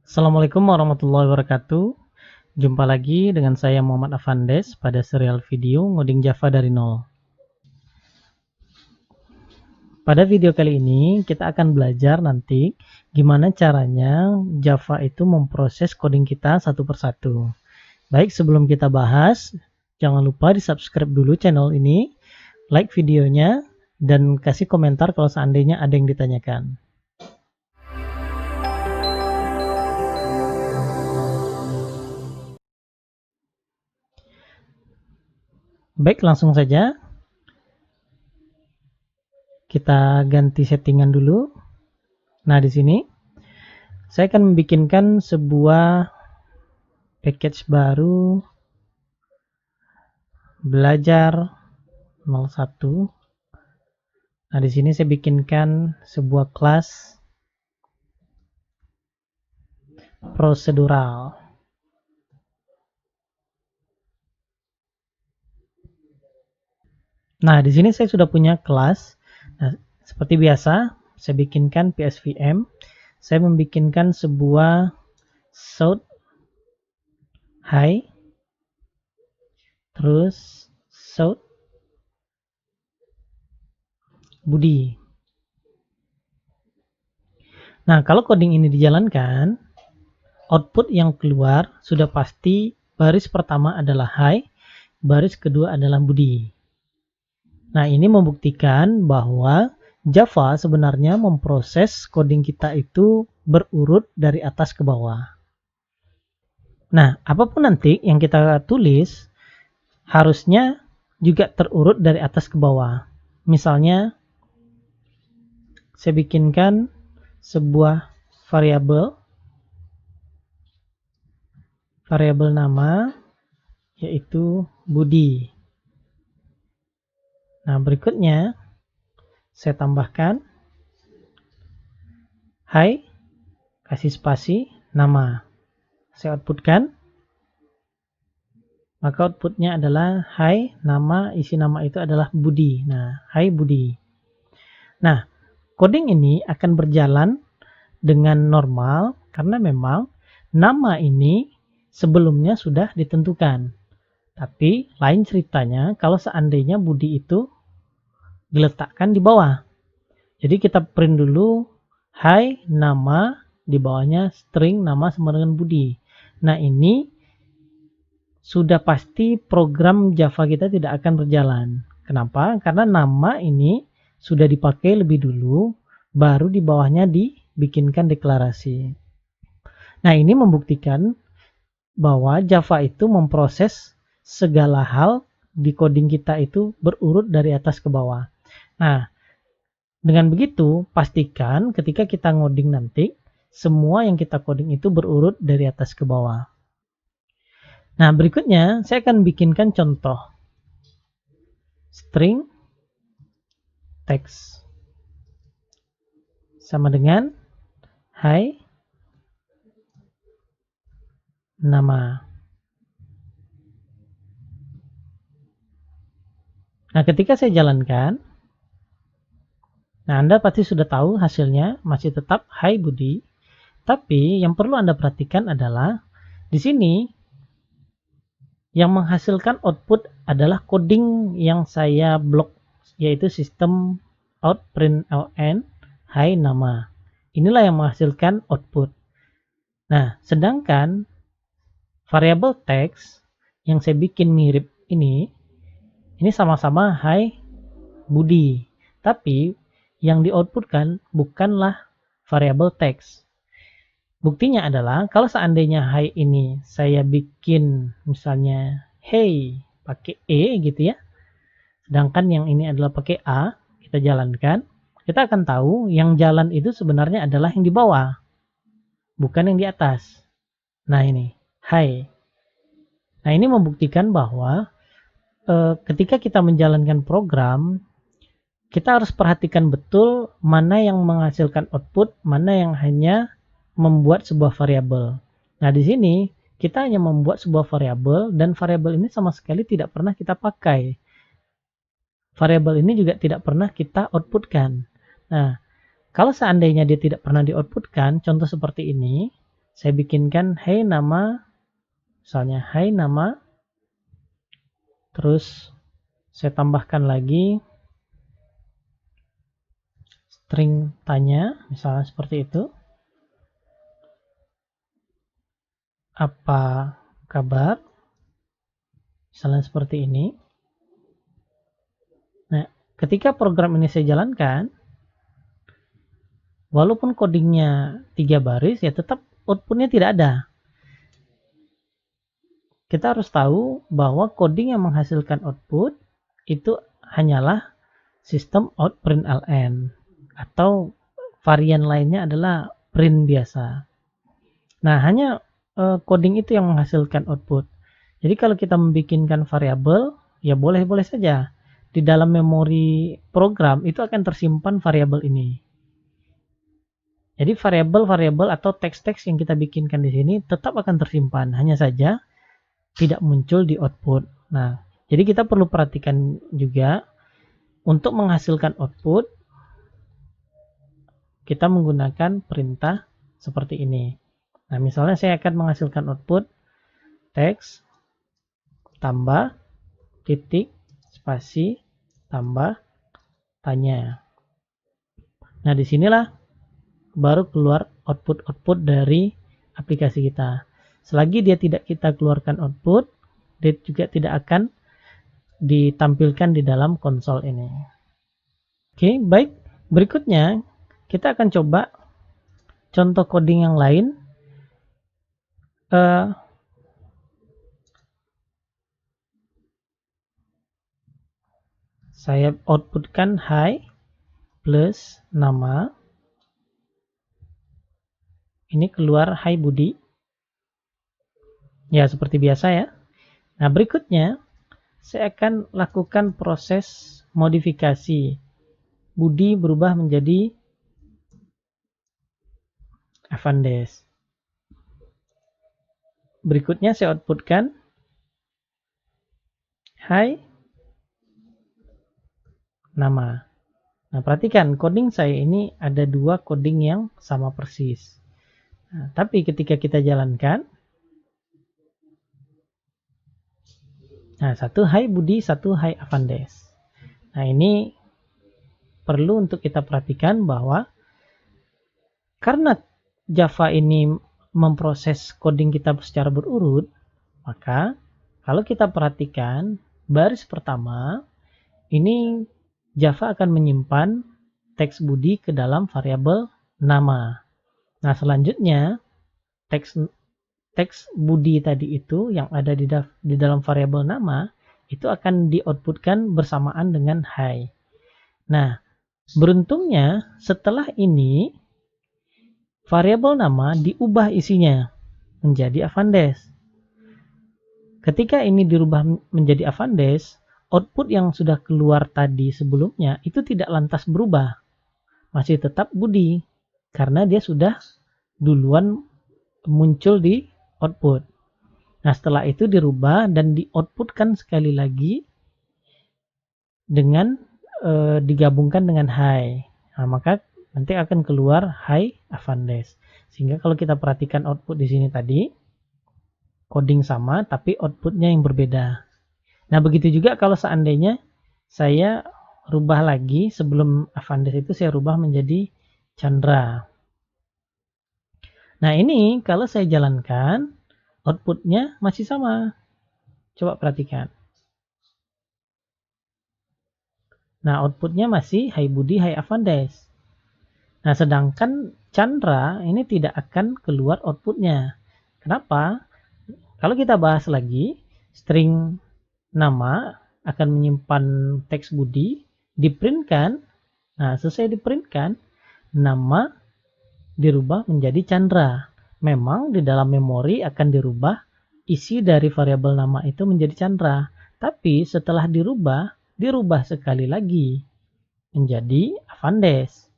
Assalamualaikum warahmatullahi wabarakatuh. Jumpa lagi dengan saya Muhammad Afandes pada serial video ngoding Java dari nol. Pada video kali ini kita akan belajar nanti gimana caranya Java itu memproses coding kita satu persatu. Baik, sebelum kita bahas, jangan lupa di subscribe dulu channel ini, like videonya, dan kasih komentar kalau seandainya ada yang ditanyakan. Baik, langsung saja kita ganti settingan dulu. Nah, di sini saya akan membikinkan sebuah package baru belajar 01. Nah, di sini saya bikinkan sebuah kelas prosedural. Nah, di sini saya sudah punya kelas. Nah, seperti biasa, saya bikinkan PSVM. Saya membikinkan sebuah shout hi, terus shout Budi. Nah, kalau coding ini dijalankan, output yang keluar sudah pasti baris pertama adalah hi, baris kedua adalah Budi. Nah, ini membuktikan bahwa Java sebenarnya memproses coding kita itu berurut dari atas ke bawah. Nah, apapun nanti yang kita tulis harusnya juga terurut dari atas ke bawah. Misalnya, saya bikinkan sebuah variabel nama yaitu Budi. Nah, berikutnya saya tambahkan hi, kasih spasi, nama. Saya outputkan, maka outputnya adalah hi, nama, isi nama itu adalah Budi. Nah, hi Budi. Nah, coding ini akan berjalan dengan normal karena memang nama ini sebelumnya sudah ditentukan. Tapi lain ceritanya kalau seandainya Budi itu diletakkan di bawah. Jadi kita print dulu hi, nama, di bawahnya string nama sama dengan Budi. Nah, ini sudah pasti program Java kita tidak akan berjalan. Kenapa? Karena nama ini sudah dipakai lebih dulu, baru di bawahnya dibikinkan deklarasi. Nah, ini membuktikan bahwa Java itu memproses segala hal di coding kita itu berurut dari atas ke bawah. Nah, dengan begitu, pastikan ketika kita ngoding nanti, semua yang kita coding itu berurut dari atas ke bawah. Nah, berikutnya saya akan bikinkan contoh. String text sama dengan hi, nama. Nah, ketika saya jalankan, nah Anda pasti sudah tahu hasilnya masih tetap hi Budi. Tapi yang perlu Anda perhatikan adalah di sini yang menghasilkan output adalah coding yang saya blok, yaitu sistem out print ln hi nama. Inilah yang menghasilkan output. Nah, sedangkan variabel text yang saya bikin mirip ini sama-sama hi Budi. Tapi yang di-outputkan bukanlah variabel text. Buktinya adalah kalau seandainya hi ini saya bikin misalnya hey pakai e gitu ya. Sedangkan yang ini adalah pakai a, kita jalankan, kita akan tahu yang jalan itu sebenarnya adalah yang di bawah, bukan yang di atas. Nah, ini hi. Nah, ini membuktikan bahwa ketika kita menjalankan program, kita harus perhatikan betul mana yang menghasilkan output, mana yang hanya membuat sebuah variabel. Nah, di sini kita hanya membuat sebuah variabel dan variabel ini sama sekali tidak pernah kita pakai. Variabel ini juga tidak pernah kita outputkan. Nah, kalau seandainya dia tidak pernah di-outputkan, contoh seperti ini, Saya bikinkan hey nama, misalnya hey nama, terus saya tambahkan lagi string tanya, misalnya seperti itu. Apa kabar? Misalnya seperti ini. Nah, ketika program ini saya jalankan, walaupun codingnya 3 baris, ya tetap outputnya tidak ada. Kita harus tahu bahwa coding yang menghasilkan output itu hanyalah sistem out println, atau varian lainnya adalah print biasa. Nah, hanya coding itu yang menghasilkan output. Jadi kalau kita membikinkan variabel, ya boleh-boleh saja. Di dalam memori program itu akan tersimpan variabel ini. Jadi variabel-variabel atau teks-teks yang kita bikinkan di sini tetap akan tersimpan, hanya saja tidak muncul di output. Nah, jadi kita perlu perhatikan juga untuk menghasilkan output, kita menggunakan perintah seperti ini. Nah, misalnya saya akan menghasilkan output teks tambah titik spasi tambah tanya. Nah, disinilah baru keluar output dari aplikasi kita. Selagi dia tidak kita keluarkan output, dia juga tidak akan ditampilkan di dalam konsol ini. Oke, baik. Berikutnya, kita akan coba contoh coding yang lain. Saya outputkan hi plus nama. Ini keluar hi Budi. Ya, seperti biasa ya. Nah, berikutnya saya akan lakukan proses modifikasi. Budi berubah menjadi Avandes. Berikutnya saya outputkan hi nama. Nah, perhatikan coding saya ini ada 2 coding yang sama persis. Nah, tapi ketika kita jalankan, nah, satu hi Budi, satu hi Avandes. Nah, ini perlu untuk kita perhatikan bahwa karena Java ini memproses coding kita secara berurut, maka kalau kita perhatikan baris pertama, ini Java akan menyimpan teks Budi ke dalam variabel nama. Nah, selanjutnya teks Budi tadi itu yang ada di dalam variabel nama itu akan di-outputkan bersamaan dengan hi. Nah, beruntungnya setelah ini variabel nama diubah isinya menjadi Avandes. Ketika ini dirubah menjadi Avandes, output yang sudah keluar tadi sebelumnya itu tidak lantas berubah. Masih tetap Budi, karena dia sudah duluan muncul di output. Nah, setelah itu dirubah dan di-outputkan sekali lagi dengan digabungkan dengan hi. Nah, maka nanti akan keluar hi Avandes. Sehingga kalau kita perhatikan output di sini tadi, coding sama tapi outputnya yang berbeda. Nah, begitu juga kalau seandainya saya rubah lagi, sebelum Avandes itu saya rubah menjadi Chandra. Nah, ini kalau saya jalankan, outputnya masih sama. Coba perhatikan. Nah, outputnya masih hi Budi, hi Avandes. Nah, sedangkan Chandra ini tidak akan keluar outputnya. Kenapa? Kalau kita bahas lagi, string nama akan menyimpan teks Budi, diprintkan. Nah, selesai diprintkan, nama dirubah menjadi Chandra. Memang di dalam memori akan dirubah isi dari variabel nama itu menjadi Chandra. Tapi setelah dirubah sekali lagi menjadi Avandes.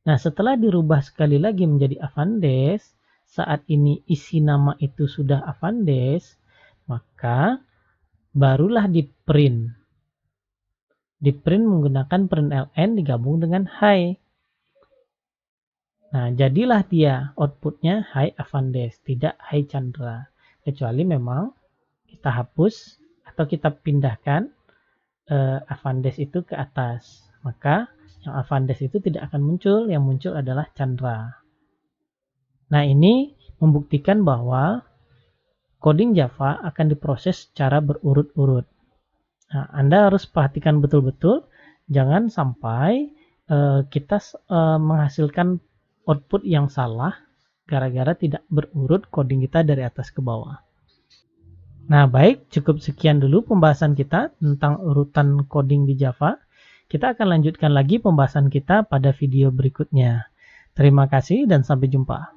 Nah, setelah dirubah sekali lagi menjadi Avandes, saat ini isi nama itu sudah Avandes, maka barulah di-print. Di-print menggunakan println digabung dengan hi. Nah, jadilah dia outputnya Hai Avandes, tidak Hai Chandra. Kecuali memang kita hapus atau kita pindahkan Avandes itu ke atas. Maka yang Avandes itu tidak akan muncul, yang muncul adalah Chandra. Nah, ini membuktikan bahwa coding Java akan diproses secara berurut-urut. Nah, Anda harus perhatikan betul-betul, jangan sampai kita menghasilkan output yang salah gara-gara tidak berurut coding kita dari atas ke bawah. Nah, baik, cukup sekian dulu pembahasan kita tentang urutan coding di Java. Kita akan lanjutkan lagi pembahasan kita pada video berikutnya. Terima kasih dan sampai jumpa.